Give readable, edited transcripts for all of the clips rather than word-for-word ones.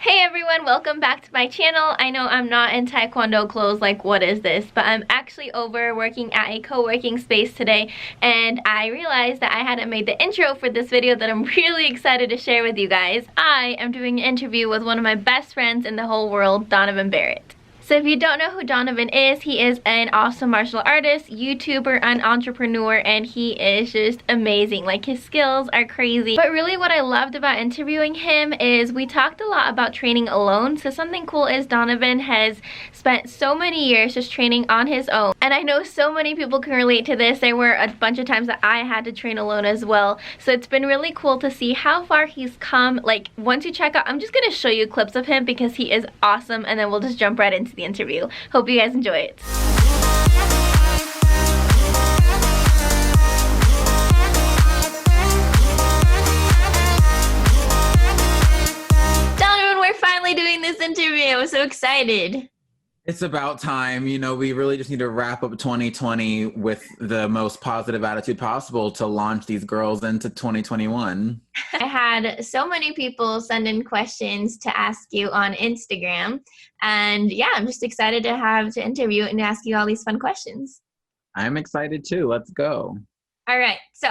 Hey everyone, welcome back to my channel. I know I'm not in Taekwondo clothes, like what is this? But I'm actually over working at a co-working space today, and I realized that I hadn't made the intro for this video that I'm really excited to share with you guys. I am doing an interview with one of my best friends in the whole world, Donavan Barrett. So if you don't know who Donavan is, he is an awesome martial artist, YouTuber, and entrepreneur, and he is just amazing. Like, his skills are crazy. But really what I loved about interviewing him is we talked a lot about training alone. So something cool is Donavan has spent so many years just training on his own. And I know so many people can relate to this. There were a bunch of times that I had to train alone as well. So it's been really cool to see how far he's come. Like, once you check out, I'm just gonna show you clips of him because he is awesome, and then we'll just jump right into the interview. Hope you guys enjoy it. Donovan, we're finally doing this interview. I'm so excited. It's about time. We really just need to wrap up 2020 with the most positive attitude possible to launch these girls into 2021. I had so many people send in questions to ask you on Instagram. And yeah, I'm just excited to interview and ask you all these fun questions. I'm excited too. Let's go. All right. So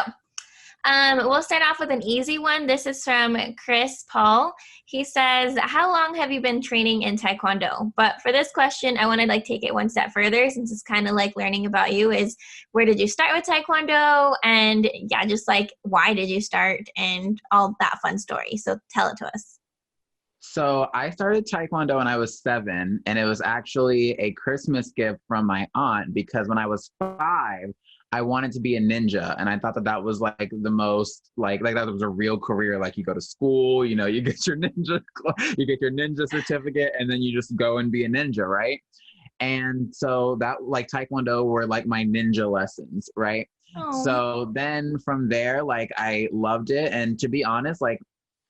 we'll start off with an easy one. This is from Chris Paul. He says, how long have you been training in Taekwondo? But for this question, I want to take it one step further, since it's kind of like learning about you, is where did you start with Taekwondo? And yeah, just why did you start and all that fun story. So tell it to us. So I started Taekwondo when I was 7, and it was actually a Christmas gift from my aunt because when I was 5, I wanted to be a ninja, and I thought that was like the most like that was a real career. Like, you go to school, you get your ninja certificate, and then you just go and be a ninja, right? And so that Taekwondo were like my ninja lessons, right? Oh. So then from there, I loved it, and to be honest, I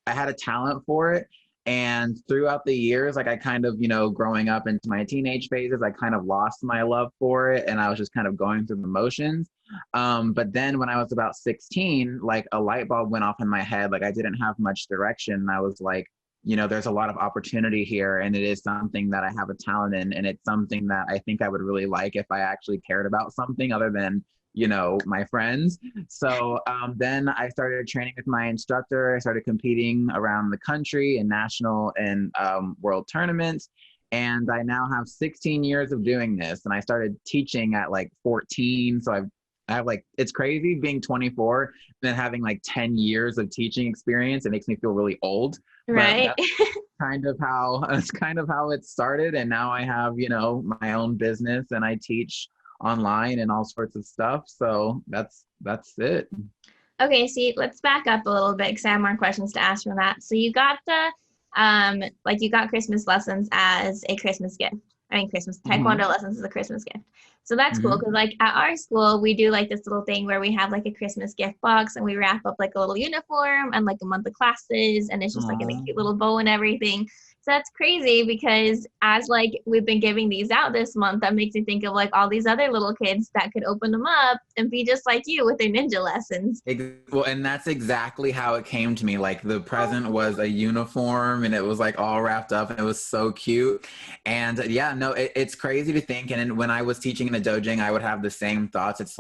had a talent for it. And throughout the years, I kind of, growing up into my teenage phases, I kind of lost my love for it, and I was just kind of going through the motions. But then when I was about 16, a light bulb went off in my head. I didn't have much direction. And I was like, there's a lot of opportunity here, and it is something that I have a talent in, and it's something that I think I would really like if I actually cared about something other than my friends. So then I started training with my instructor. I started competing around the country in national and world tournaments. And I now have 16 years of doing this. And I started teaching at 14. So I have it's crazy being 24 and then having 10 years of teaching experience. It makes me feel really old. Right. But that's kind of how it started. And now I have, my own business, and I teach online and all sorts of stuff. So that's it. Okay, see, let's back up a little bit because I have more questions to ask from that. So you got you got Christmas lessons as a Christmas gift. Taekwondo lessons as a Christmas gift. So that's cool because at our school, we do this little thing where we have a Christmas gift box, and we wrap up a little uniform and a month of classes, and it's just in a cute little bow and everything. So that's crazy because as we've been giving these out this month, that makes me think of all these other little kids that could open them up and be just like you with their ninja lessons. Well, and that's exactly how it came to me. The present was a uniform, and it was all wrapped up, and it was so cute. And yeah, no, it's crazy to think. And when I was teaching in the dojo, I would have the same thoughts. It's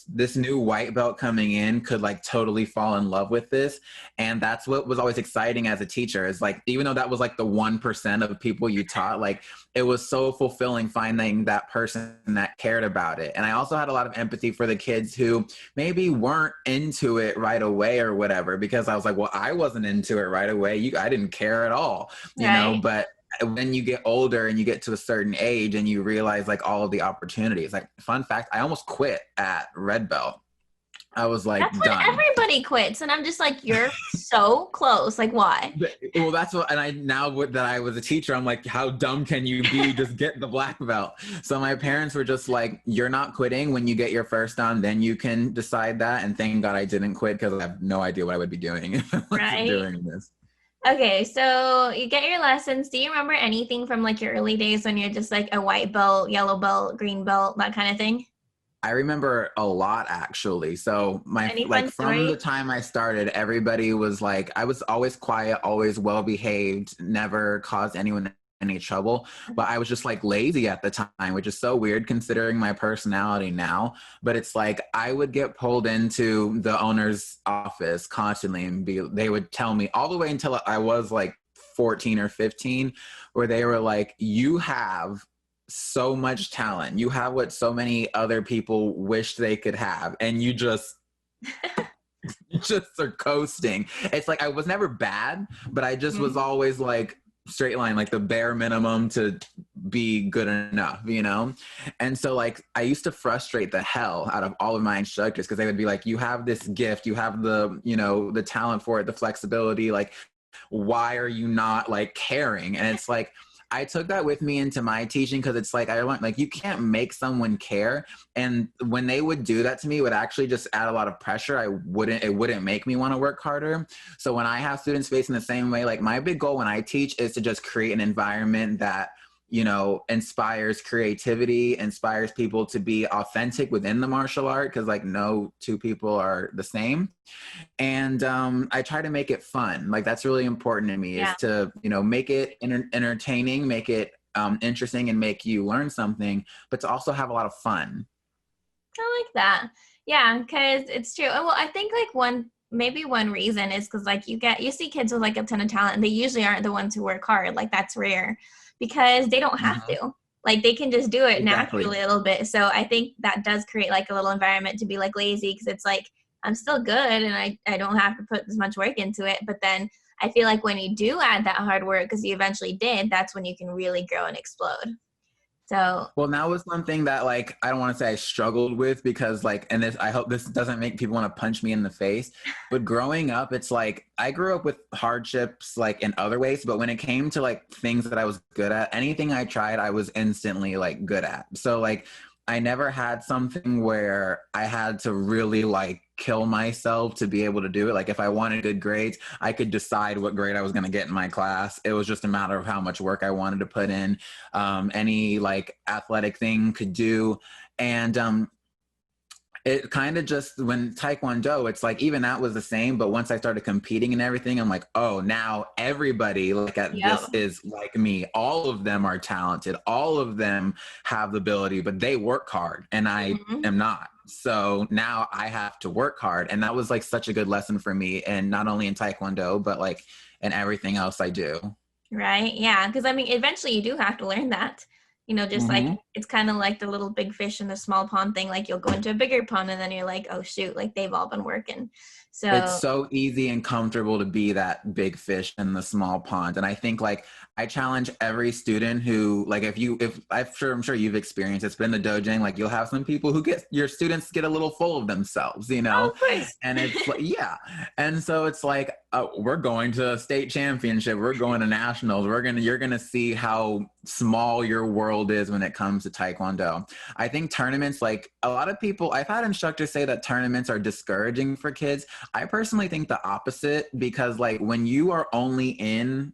this new white belt coming in could totally fall in love with this. And that's what was always exciting as a teacher, is even though that was the 1% of people you taught, it was so fulfilling finding that person that cared about it. And I also had a lot of empathy for the kids who maybe weren't into it right away or whatever, because I was well, I wasn't into it right away. I didn't care at all, but when you get older and you get to a certain age and you realize all of the opportunities, fun fact, I almost quit at red belt. I was that's done. When everybody quits, and I'm just you're so close. Why? Well, that's what, and now that I was a teacher, I'm how dumb can you be? Just get the black belt. So my parents were just you're not quitting. When you get your first dan, then you can decide that. And thank God I didn't quit, because I have no idea what I would be doing if I wasn't doing this. Okay, so you get your lessons. Do you remember anything from your early days when you're just a white belt, yellow belt, green belt, that kind of thing? I remember a lot actually. So Any like fun from the stories? time I started, everybody was like, I was always quiet, always well behaved, never caused anyone any trouble. But I was just like lazy at the time, which is so weird considering my personality now. But it's like I would get pulled into the owner's office constantly and they would tell me all the way until I was like 14 or 15, where they were like, you have so much talent. You have what so many other people wish they could have, and you just are coasting. It's like I was never bad, but I just was always like straight line, like the bare minimum to be good enough, you know? And so like I used to frustrate the hell out of all of my instructors because they would be like, you have this gift, you have the, you know, the talent for it, the flexibility, like why are you not like caring? And it's like I took that with me into my teaching because it's like I learned like you can't make someone care, and when they would do that to me, it would actually just add a lot of pressure. It wouldn't make me want to work harder. So when I have students facing the same way, like my big goal when I teach is to just create an environment that, you know, inspires creativity, inspires people to be authentic within the martial art, because like no two people are the same. And I try to make it fun. Like that's really important to me, Yeah. is to, you know, make it entertaining, make it interesting, and make you learn something, but to also have a lot of fun. I like that. Yeah, because it's true. Well, I think like maybe one reason is because like you see kids with like a ton of talent and they usually aren't the ones who work hard. Like that's rare because they don't have Mhm. to. Like they can just do it Exactly. naturally a little bit. So I think that does create like a little environment to be like lazy because it's like I'm still good and I don't have to put as much work into it. But then I feel like when you do add that hard work, because you eventually did, that's when you can really grow and explode. So Well, that was something that like I don't want to say I struggled with, because like, and this, I hope this doesn't make people want to punch me in the face, but growing up, it's like I grew up with hardships like in other ways, but when it came to like things that I was good at, anything I tried, I was instantly like good at. So like I never had something where I had to really like kill myself to be able to do it. Like if I wanted good grades, I could decide what grade I was going to get in my class. It was just a matter of how much work I wanted to put in. Any like athletic thing could do. And it kind of just, when Taekwondo, it's like even that was the same, but once I started competing and everything, I'm like, oh, now everybody like at this yeah. is like me. All of them are talented, all of them have the ability, but they work hard and I Mhm. am not. So now I have to work hard, and that was like such a good lesson for me, and not only in Taekwondo but like in everything else I do. Right. Yeah. Because I mean, eventually you do have to learn that. Just like Hmm. it's kind of like the little big fish in the small pond thing. Like you'll go into a bigger pond and then you're like, oh, shoot, like they've all been working. It's So, so easy and comfortable to be that big fish in the small pond. And I think like I challenge every student who like, if I'm sure you've experienced, it's been the dojang, like you'll have some people who get, your students get a little full of themselves, you oh, know? of course. And it's like, yeah. And so it's like, we're going to a state championship, we're going to nationals, you're going to see how small your world is when it comes to Taekwondo. I think tournaments, like a lot of people, I've had instructors say that tournaments are discouraging for kids. I personally think the opposite, because like when you are only in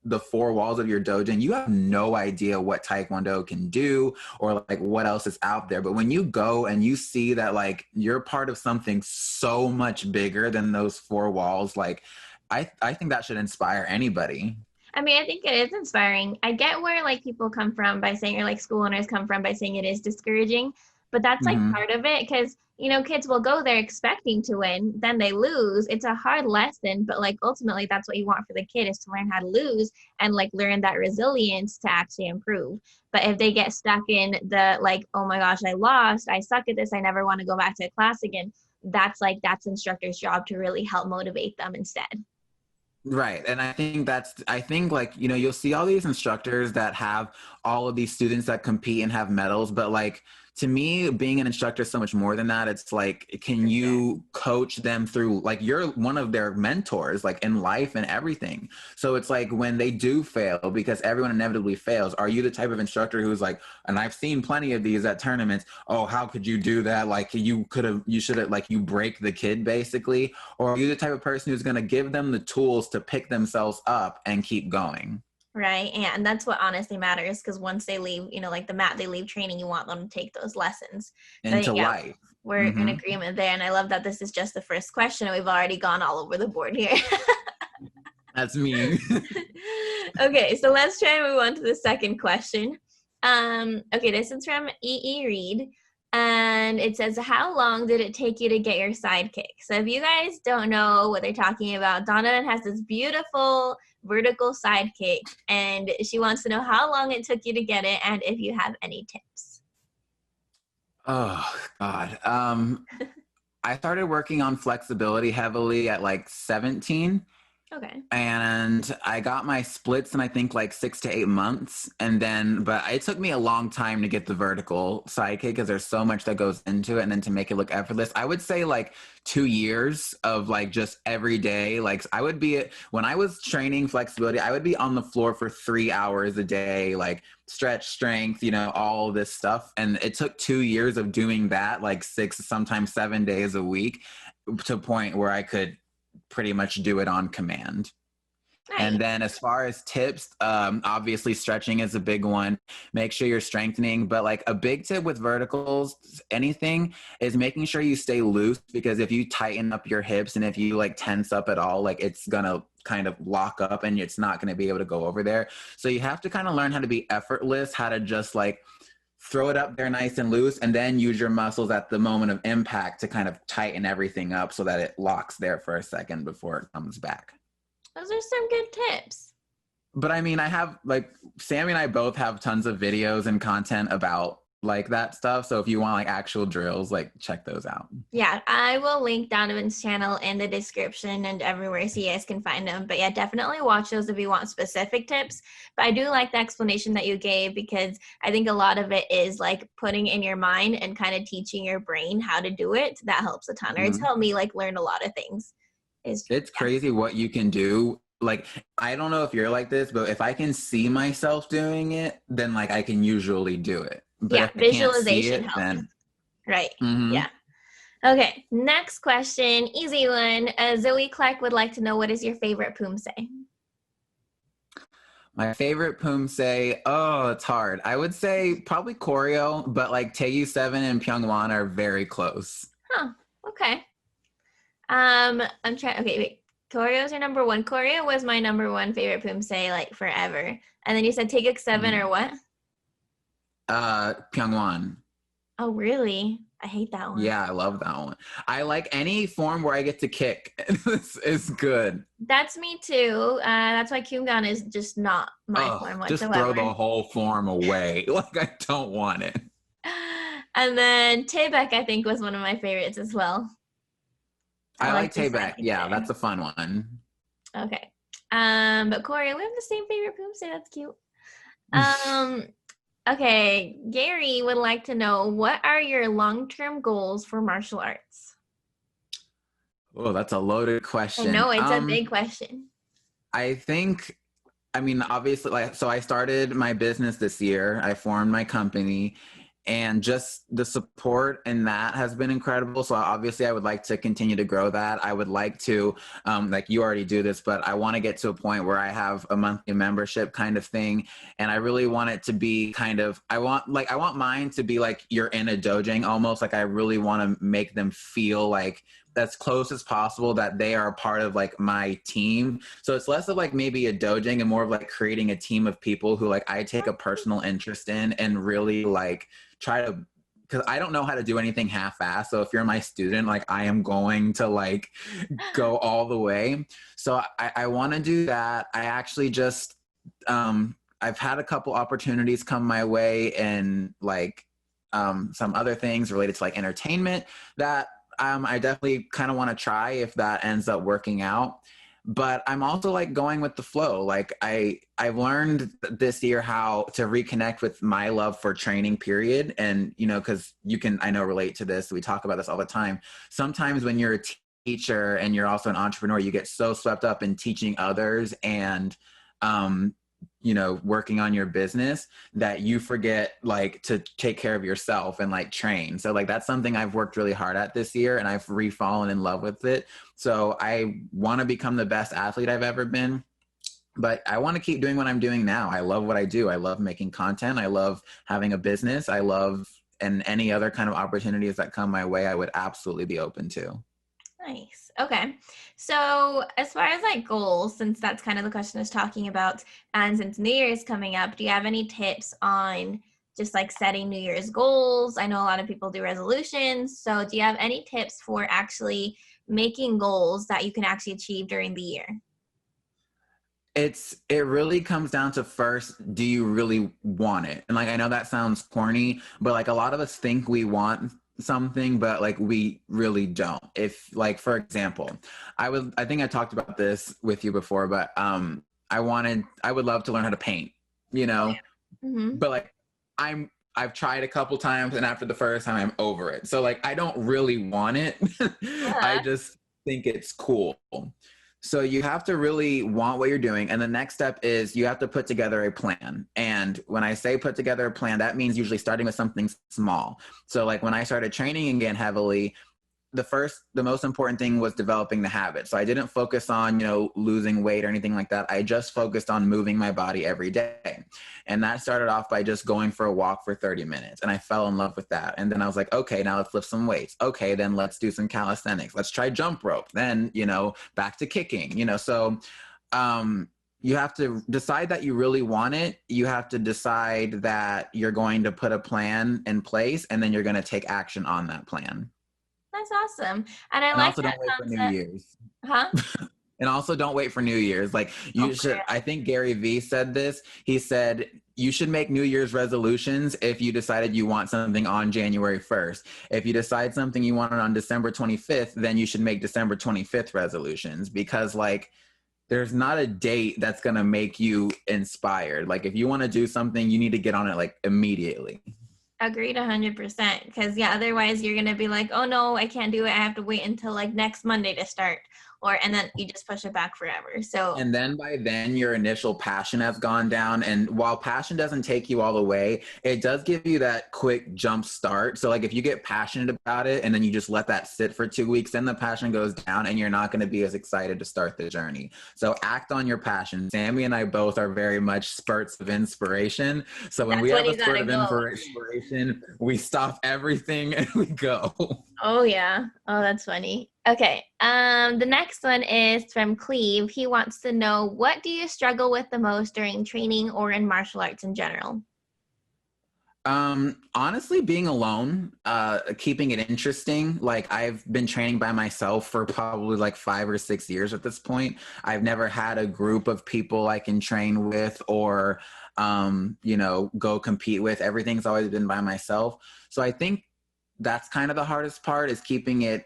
the four walls of your dojo, and you have no idea what Taekwondo can do or like what else is out there. But when you go and you see that like you're part of something so much bigger than those four walls, like I think that should inspire anybody. I mean, I think it is inspiring. I get where like people come from by saying, or like school owners come from by saying it is discouraging, but that's like Hmm. part of it because kids will go there expecting to win, then they lose. It's a hard lesson, but like ultimately that's what you want for the kid is to learn how to lose and like learn that resilience to actually improve. But if they get stuck in the like, oh my gosh, I lost, I suck at this, I never want to go back to class again, that's instructor's job to really help motivate them instead. Right. And I think like, you know, you'll see all these instructors that have all of these students that compete and have medals, but like to me, being an instructor is so much more than that. It's like, can For sure. you coach them through, like you're one of their mentors, like in life and everything. So it's like when they do fail, because everyone inevitably fails, are you the type of instructor who's like, and I've seen plenty of these at tournaments, oh, how could you do that? Like you should have, like you break the kid basically. Or are you the type of person who's going to give them the tools to pick themselves up and keep going? Right. And that's what honestly matters, because once they leave, you know, like the mat, they leave training, you want them to take those lessons. So I into think, yeah, life. we're in agreement there. And I love that this is just the first question and we've already gone all over the board here. That's me. Okay, so let's try and move on to the second question. Okay, this is from E.E. Reed. And it says, how long did it take you to get your sidekick? So if you guys don't know what they're talking about, Donovan has this beautiful vertical sidekick, and she wants to know how long it took you to get it and if you have any tips. Oh God. I started working on flexibility heavily at like 17. Okay. And I got my splits in I think like 6 to 8 months. And then, but it took me a long time to get the vertical sidekick because there's so much that goes into it. And then to make it look effortless, I would say like 2 years of like just every day. Like I would be, when I was training flexibility, I would be on the floor for 3 hours a day, like stretch, strength, you know, all this stuff. And it took 2 years of doing that, like 6, sometimes 7 days a week, to a point where I could pretty much do it on command. Nice. And then as far as tips, obviously stretching is a big one. Make sure you're strengthening. But like a big tip with verticals, anything, is making sure you stay loose, because if you tighten up your hips and if you like tense up at all, like it's gonna kind of lock up and it's not gonna be able to go over there. So you have to kind of learn how to be effortless, how to just like throw it up there nice and loose, and then use your muscles at the moment of impact to kind of tighten everything up so that it locks there for a second before it comes back. Those are some good tips. But I mean, I have like, Sammy and I both have tons of videos and content about like that stuff. So if you want like actual drills, like check those out. Yeah, I will link Donovan's channel in the description and everywhere so you guys can find him. But yeah, definitely watch those if you want specific tips. But I do like the explanation that you gave, because I think a lot of it is like putting in your mind and kind of teaching your brain how to do it. That helps a ton. Or it's helped me like learn a lot of things. It's crazy what you can do. Like, I don't know if you're like this, but if I can see myself doing it, then like I can usually do it. But if visualization I can't see it, helps. Right. then Yeah. Okay. Next question. Easy one. Zoe Clark would like to know, what is your favorite Poomsae? My favorite Poomsae, oh, it's hard. I would say probably choreo, but like Taegu 7 and Pyeongwon are very close. Huh. Okay. I'm trying. Okay, wait. Choreo's your number one. Choreo was my number one favorite Poomsae like forever. And then you said Taekwondo 7 or what? Pyeongwon. Oh, really? I hate that one. Yeah, I love that one. I like any form where I get to kick. It's good. That's me too. That's why Kyungan is just not my form whatsoever. Just throw the whole form away. Like, I don't want it. And then Taebaek, I think, was one of my favorites as well. I like Taebaek. Yeah, that's a fun one. Okay. But Corey, we have the same favorite Poomsae. That's cute. Okay, Gary would like to know, what are your long-term goals for martial arts? Oh, that's a loaded question. I know, it's a big question. I think, I mean, obviously, like, so I started my business this year. I formed my company, and just the support in that has been incredible. So obviously I would like to continue to grow that. I would like to, like you already do this, but I want to get to a point where I have a monthly membership kind of thing. And I really want it to be kind of, I want mine to be like you're in a dojang almost. Like I really want to make them feel like as close as possible that they are a part of like my team. So it's less of like maybe a dojang and more of like creating a team of people who like I take a personal interest in and really like try to, because I don't know how to do anything half-assed. So if you're my student, like I am going to like go all the way. So I want to do that. I actually just, I've had a couple opportunities come my way and like some other things related to like entertainment that I definitely kind of want to try if that ends up working out. But I'm also like going with the flow. Like I've learned this year how to reconnect with my love for training, period. And, you know, because you can, I know, relate to this. We talk about this all the time. Sometimes when you're a teacher and you're also an entrepreneur, you get so swept up in teaching others and, you know, working on your business that you forget like to take care of yourself and like train. So like that's something I've worked really hard at this year and I've re-fallen in love with it. So I want to become the best athlete I've ever been. but I want to keep doing what I'm doing now. I love what I do. I love making content. I love having a business. I love, and any other kind of opportunities that come my way, I would absolutely be open to. Nice. Okay. So as far as like goals, since that's kind of the question I was talking about, and since New Year's coming up, do you have any tips on just like setting New Year's goals? I know a lot of people do resolutions. So do you have any tips for actually making goals that you can actually achieve during the year? It really comes down to, first, do you really want it? And like, I know that sounds corny, but like a lot of us think we want something, but like we really don't. If, like, for example, I think I talked about this with you before, but I would love to learn how to paint, you Oh know, yeah. Mm-hmm. but like I've tried a couple times, and after the first time I'm over it. So like I don't really want it. I Uh-huh. just think it's cool. So you have to really want what you're doing. And the next step is you have to put together a plan. And when I say put together a plan, that means usually starting with something small. So like when I started training again heavily, the most important thing was developing the habit. So I didn't focus on, losing weight or anything like that. I just focused on moving my body every day. And that started off by just going for a walk for 30 minutes. And I fell in love with that. And then I was like, okay, now let's lift some weights. Okay, then let's do some calisthenics. Let's try jump rope. Then, back to kicking, so you have to decide that you really want it. You have to decide that you're going to put a plan in place, and then you're going to take action on that plan. That's awesome. And I And like also that don't wait for New concept. Year's. Huh? And also don't wait for New Year's. Like Oh, you for should, I think Gary Vee said this. He said, you should make New Year's resolutions if you decided you want something on January 1st. If you decide something you want on December 25th, then you should make December 25th resolutions, because like there's not a date that's going to make you inspired. Like if you want to do something, you need to get on it like immediately. Agreed 100%. Because yeah, otherwise you're gonna be like, oh no, I can't do it. I have to wait until like next Monday to start, and then you just push it back forever. So And then by then your initial passion has gone down. And while passion doesn't take you all the way, it does give you that quick jump start. So like if you get passionate about it and then you just let that sit for 2 weeks, then the passion goes down and you're not going to be as excited to start the journey. So act on your passion. Sammy and I both are very much spurts of inspiration. So when we that's when have a you spurt gotta of go. inspiration, we stop everything and we go. Oh yeah. Oh, that's funny. Okay. The next one is from Cleve. He wants to know, what do you struggle with the most during training or in martial arts in general? Honestly, being alone, keeping it interesting. Like I've been training by myself for probably like 5 or 6 years at this point. I've never had a group of people I can train with or, go compete with. Everything's always been by myself. So I think that's kind of the hardest part, is keeping it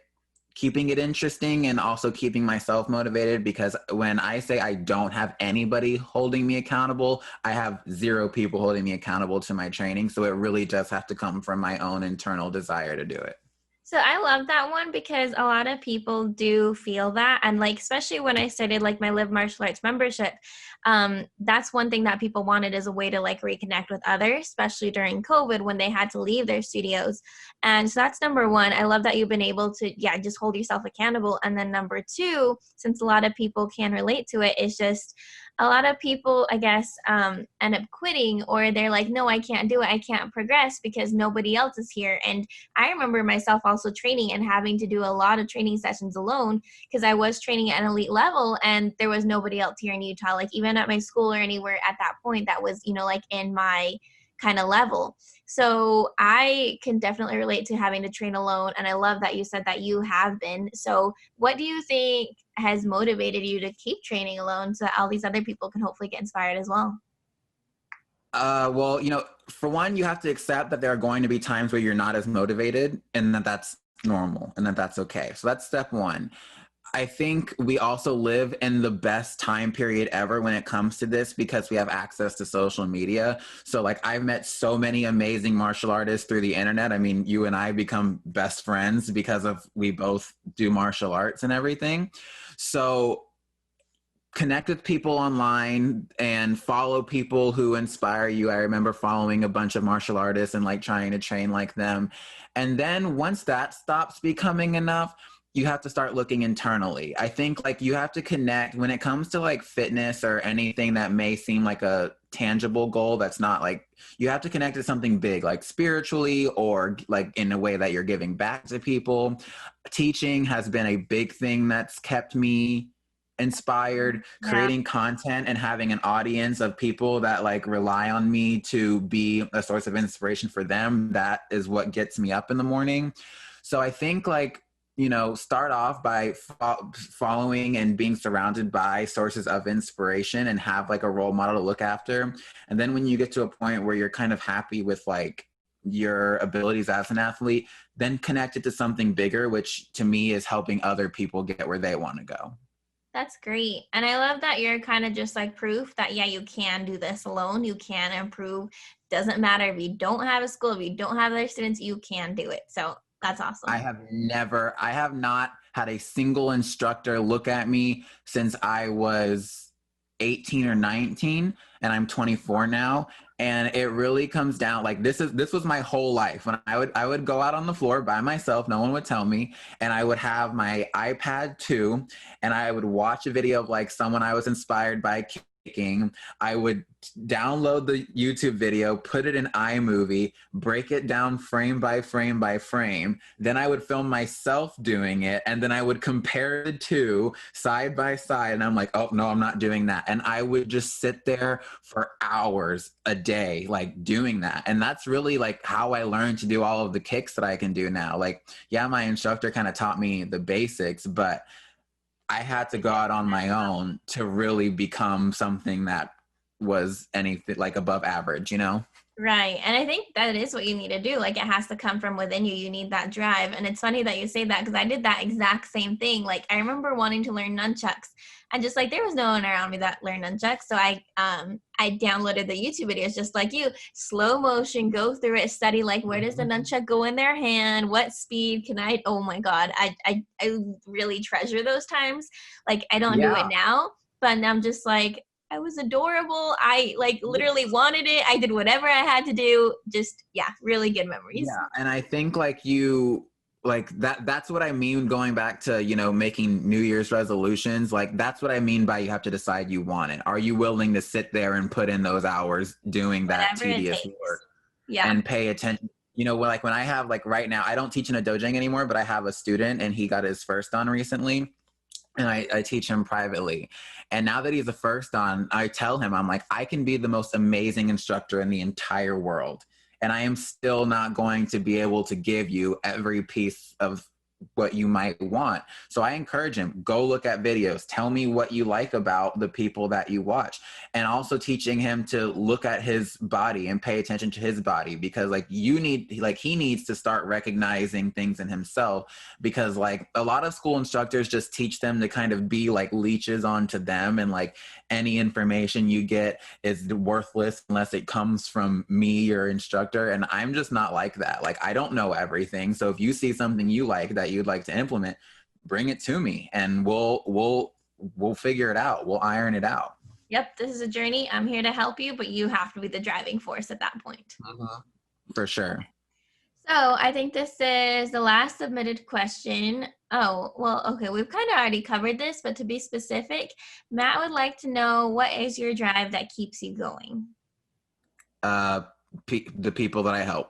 interesting and also keeping myself motivated, because when I say I don't have anybody holding me accountable, I have zero people holding me accountable to my training. So it really does have to come from my own internal desire to do it. So I love that one, because a lot of people do feel that. And like, especially when I started like my Live Martial Arts membership, that's one thing that people wanted, as a way to like reconnect with others, especially during COVID when they had to leave their studios. And so that's number one. I love that you've been able to, yeah, just hold yourself accountable. And then number two, since a lot of people can relate to it, is just a lot of people, I guess, end up quitting, or they're like, no, I can't do it. I can't progress because nobody else is here. And I remember myself also training and having to do a lot of training sessions alone, because I was training at an elite level and there was nobody else here in Utah, like even at my school or anywhere at that point that was, like in my kind of level. So I can definitely relate to having to train alone. And I love that you said that you have been. So what do you think has motivated you to keep training alone, so that all these other people can hopefully get inspired as well? Well, for one, you have to accept that there are going to be times where you're not as motivated, and that's normal, and that's okay. So that's step one. I think we also live in the best time period ever when it comes to this, because we have access to social media. So like I've met so many amazing martial artists through the internet. I mean, you and I become best friends because we both do martial arts and everything. So connect with people online and follow people who inspire you. I remember following a bunch of martial artists and like trying to train like them. And then once that stops becoming enough, you have to start looking internally. I think like you have to connect when it comes to like fitness or anything that may seem like a tangible goal that's not like, you have to connect to something big, like spiritually or like in a way that you're giving back to people. Teaching has been a big thing that's kept me inspired. Yeah. Creating content and having an audience of people that like rely on me to be a source of inspiration for them, that is what gets me up in the morning. So I think like, you know, start off by following and being surrounded by sources of inspiration and have like a role model to look after. And then when you get to a point where you're kind of happy with like your abilities as an athlete, then connect it to something bigger, which to me is helping other people get where they want to go. That's great. And I love that you're kind of just like proof that, yeah, you can do this alone. You can improve. Doesn't matter if you don't have a school, if you don't have other students, you can do it. So that's awesome. I have not had a single instructor look at me since I was 18 or 19, and I'm 24 now. And it really comes down like this was my whole life. When I would go out on the floor by myself, no one would tell me, and I would have my iPad too, and I would watch a video of like someone I was inspired by kicking. I would download the YouTube video, put it in iMovie, break it down frame by frame by frame. Then I would film myself doing it, and then I would compare the two side by side. And I'm like, oh no, I'm not doing that. And I would just sit there for hours a day, like doing that. And that's really like how I learned to do all of the kicks that I can do now. Like, yeah, my instructor kind of taught me the basics, but I had to go out on my own to really become something that was anything like above average, you know? Right. And I think that is what you need to do. Like it has to come from within you. You need that drive. And it's funny that you say that because I did that exact same thing. Like I remember wanting to learn nunchucks and just like there was no one around me that learned nunchucks. So I downloaded the YouTube videos just like you, slow motion, go through it, study like where does the nunchuck go in their hand? What speed can I, oh my God. I really treasure those times. Like I don't do it now, but I'm just like, I was adorable. I like literally wanted it. I did whatever I had to do. Just, yeah, really good memories. Yeah. And I think like you, like that's what I mean going back to, you know, making New Year's resolutions. Like that's what I mean by you have to decide you want it. Are you willing to sit there and put in those hours doing that tedious work and pay attention? You know, like when I have like right now, I don't teach in a dojang anymore, but I have a student and he got his first on recently. And I teach him privately. And now that he's the first on, I tell him, I'm like, I can be the most amazing instructor in the entire world. And I am still not going to be able to give you every piece of what you might want. So I encourage him, go look at videos. Tell me what you like about the people that you watch. And also teaching him to look at his body and pay attention to his body, because like he needs to start recognizing things in himself, because like a lot of school instructors just teach them to kind of be like leeches onto them, and like any information you get is worthless unless it comes from me, your instructor. And I'm just not like that. Like I don't know everything. So if you see something you like that you'd like to implement, bring it to me and we'll figure it out. We'll iron it out. Yep, this is a journey. I'm here to help you, but you have to be the driving force at that point. For sure. So I think this is the last submitted question. Oh, well, okay, we've kind of already covered this, but to be specific, Matt would like to know, what is your drive that keeps you going? The people that I help.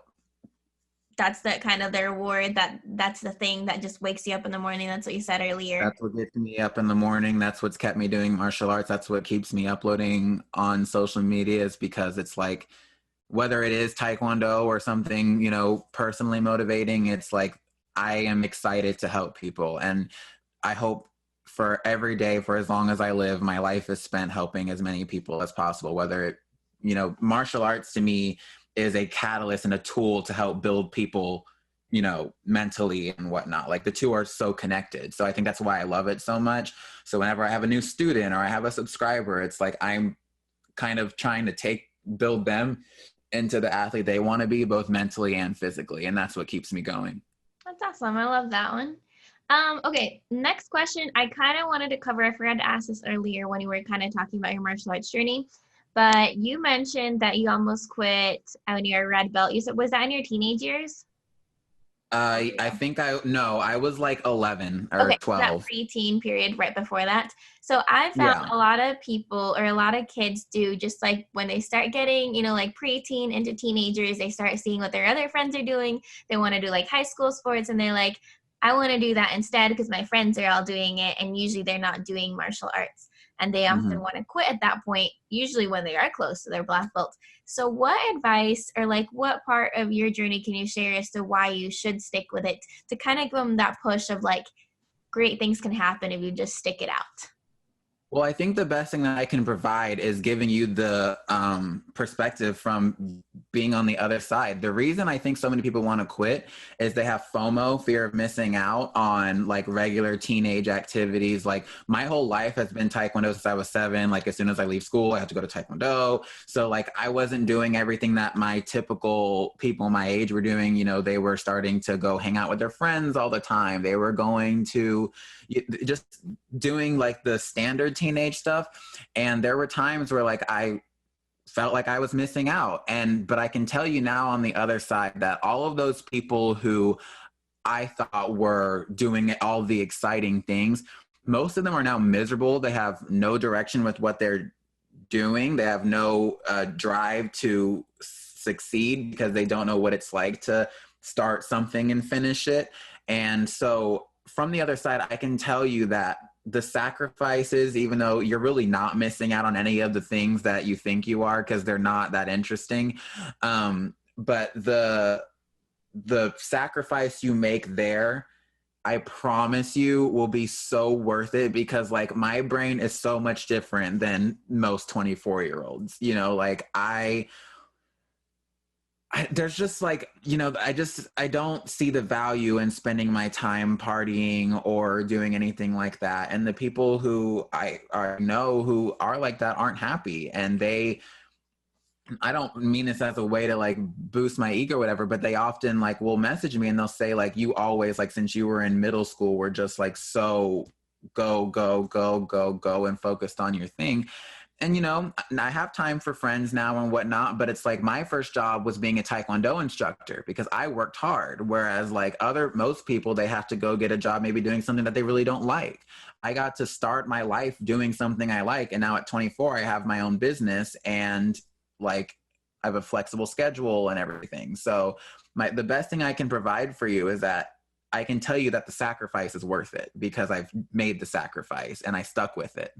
That's the kind of the reward, that's the thing that just wakes you up in the morning. That's what you said earlier. That's what gets me up in the morning. That's what's kept me doing martial arts. That's what keeps me uploading on social media, is because it's like, whether it is Taekwondo or something, you know, personally motivating, it's like, I am excited to help people. And I hope for every day, for as long as I live, my life is spent helping as many people as possible. Whether it, you know, martial arts to me is a catalyst and a tool to help build people, you know, mentally and whatnot. Like the two are so connected. So I think that's why I love it so much. So whenever I have a new student or I have a subscriber, it's like I'm kind of trying to build them into the athlete they want to be, both mentally and physically. And that's what keeps me going. That's awesome. I love that one. Okay, next question. I kind of wanted to cover, I forgot to ask this earlier when you were kind of talking about your martial arts journey, but you mentioned that you almost quit when you were a red belt. You said, was that in your teenage years? I think I was like 11 or Okay, that 12. preteen period right before that. So I found Yeah. a lot of people or a lot of kids do just like when they start getting, like preteen into teenagers, they start seeing what their other friends are doing. They want to do like high school sports and they're like, I want to do that instead because my friends are all doing it. And usually they're not doing martial arts. And they often Mhm. want to quit at that point, usually when they are close to their black belt. So what advice or like what part of your journey can you share as to why you should stick with it to kind of give them that push of like, great things can happen if you just stick it out? Well, I think the best thing that I can provide is giving you the perspective from being on the other side. The reason I think so many people want to quit is they have FOMO, fear of missing out on like regular teenage activities. Like my whole life has been Taekwondo since I was 7. Like as soon as I leave school, I have to go to Taekwondo. So like I wasn't doing everything that my typical people my age were doing. They were starting to go hang out with their friends all the time. They were going to just doing like the standard teenage stuff. And there were times where like I felt like I was missing out. But I can tell you now on the other side that all of those people who I thought were doing all the exciting things, most of them are now miserable. They have no direction with what they're doing. They have no drive to succeed because they don't know what it's like to start something and finish it. And so from the other side, I can tell you that the sacrifices, even though you're really not missing out on any of the things that you think you are, because they're not that interesting. But the sacrifice you make there, I promise you will be so worth it, because like my brain is so much different than most 24-year-olds. Like there's just like, I don't see the value in spending my time partying or doing anything like that. And the people who I know who are like that aren't happy. And I don't mean this as a way to like boost my ego or whatever, but they often like will message me and they'll say like, you always, like since you were in middle school, were just like so go, go, go, go, go and focused on your thing. And I have time for friends now and whatnot, but it's like my first job was being a Taekwondo instructor because I worked hard. Whereas like most people, they have to go get a job, maybe doing something that they really don't like. I got to start my life doing something I like. And now at 24, I have my own business and like I have a flexible schedule and everything. So the best thing I can provide for you is that I can tell you that the sacrifice is worth it because I've made the sacrifice and I stuck with it.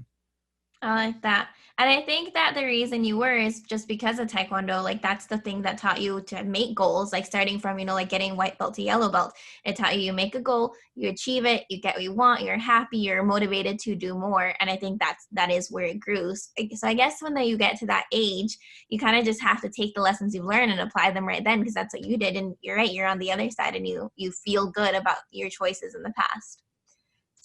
I like that. And I think that the reason you were is just because of Taekwondo. Like that's the thing that taught you to make goals, like starting from, like getting white belt to yellow belt. It taught you make a goal, you achieve it, you get what you want, you're happy, you're motivated to do more. And I think that is where it grew. So I guess when you get to that age, you kind of just have to take the lessons you've learned and apply them right then, because that's what you did. And you're right, you're on the other side and you feel good about your choices in the past.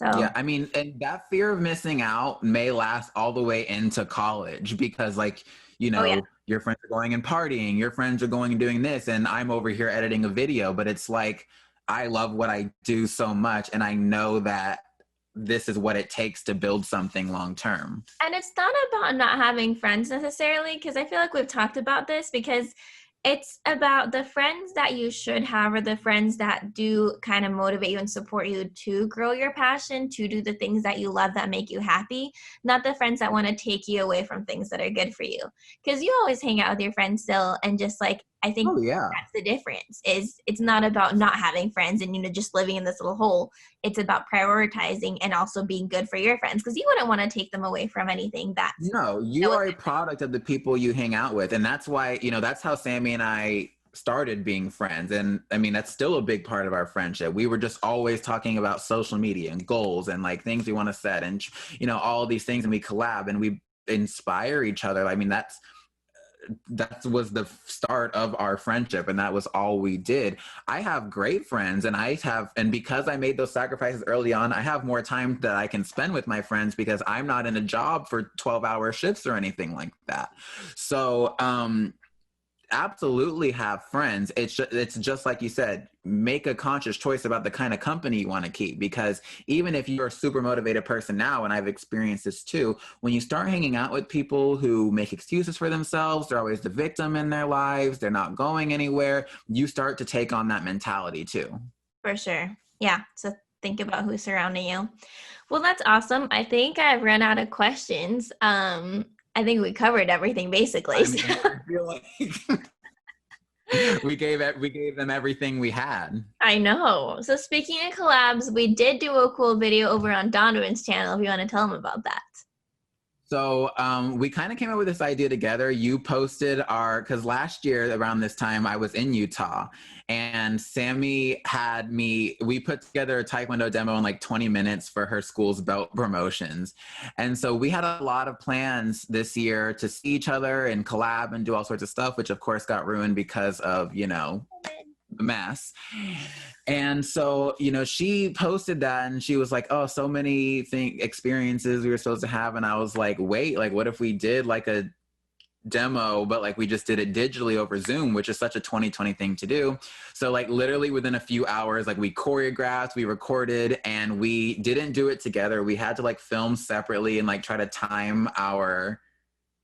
So Yeah, I mean, and that fear of missing out may last all the way into college because, like, oh yeah. your friends are going and partying, your friends are going and doing this, and I'm over here editing a video. But it's like, I love what I do so much, and I know that this is what it takes to build something long term. And it's not about not having friends necessarily, because I feel like we've talked about this, because it's about the friends that you should have are the friends that do kind of motivate you and support you to grow your passion, to do the things that you love that make you happy, not the friends that want to take you away from things that are good for you. Because you always hang out with your friends still, and just like, I think Oh yeah. that's the difference, is it's not about not having friends and just living in this little hole. It's about prioritizing and also being good for your friends, because you wouldn't want to take them away from anything that's No, you are a product of the people you hang out with. And that's why, that's how Sammy and I started being friends. And I mean, that's still a big part of our friendship. We were just always talking about social media and goals and like things we want to set and, all of these things. And we collab and we inspire each other. I mean, that was the start of our friendship, and that was all we did. I have great friends, and because I made those sacrifices early on, I have more time that I can spend with my friends because I'm not in a job for 12-hour shifts or anything like that. So absolutely have friends. It's just like you said, make a conscious choice about the kind of company you want to keep, because even if you're a super motivated person now, and I've experienced this too, when you start hanging out with people who make excuses for themselves, they're always the victim in their lives, they're not going anywhere, you start to take on that mentality too. For sure. Yeah. So think about who's surrounding you. Well, that's awesome. I think I've run out of questions. I think we covered everything basically. I mean, I feel like we gave them everything we had. I know. So speaking of collabs, we did do a cool video over on Donovan's channel if you want to tell him about that. So we kind of came up with this idea together. You posted because last year around this time I was in Utah, and Sammy we put together a Taekwondo demo in like 20 minutes for her school's belt promotions. And so we had a lot of plans this year to see each other and collab and do all sorts of stuff, which of course got ruined because of, the mess. And so, she posted that and she was like, oh, so many experiences we were supposed to have. And I was like, wait, like, what if we did like a demo, but like we just did it digitally over Zoom, which is such a 2020 thing to do. So like literally within a few hours, like we choreographed, we recorded, and we didn't do it together. We had to like film separately and like try to time our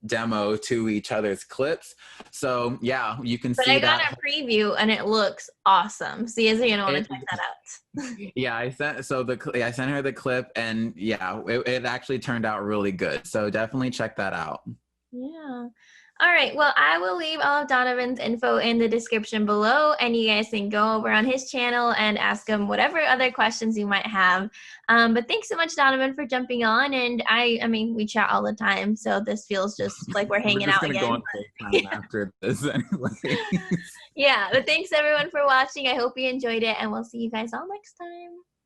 demo to each other's clips. So yeah, you can see that. I got a preview and it looks awesome. So you're gonna want to check that out. Yeah, I sent her the clip, and yeah, it actually turned out really good. So definitely check that out. Yeah. All right. Well, I will leave all of Donovan's info in the description below, and you guys can go over on his channel and ask him whatever other questions you might have. But thanks so much, Donavan, for jumping on. And I mean, we chat all the time, so this feels just like we're hanging out again. Go on FaceTime after this anyway. Yeah. But thanks everyone for watching. I hope you enjoyed it, and we'll see you guys all next time.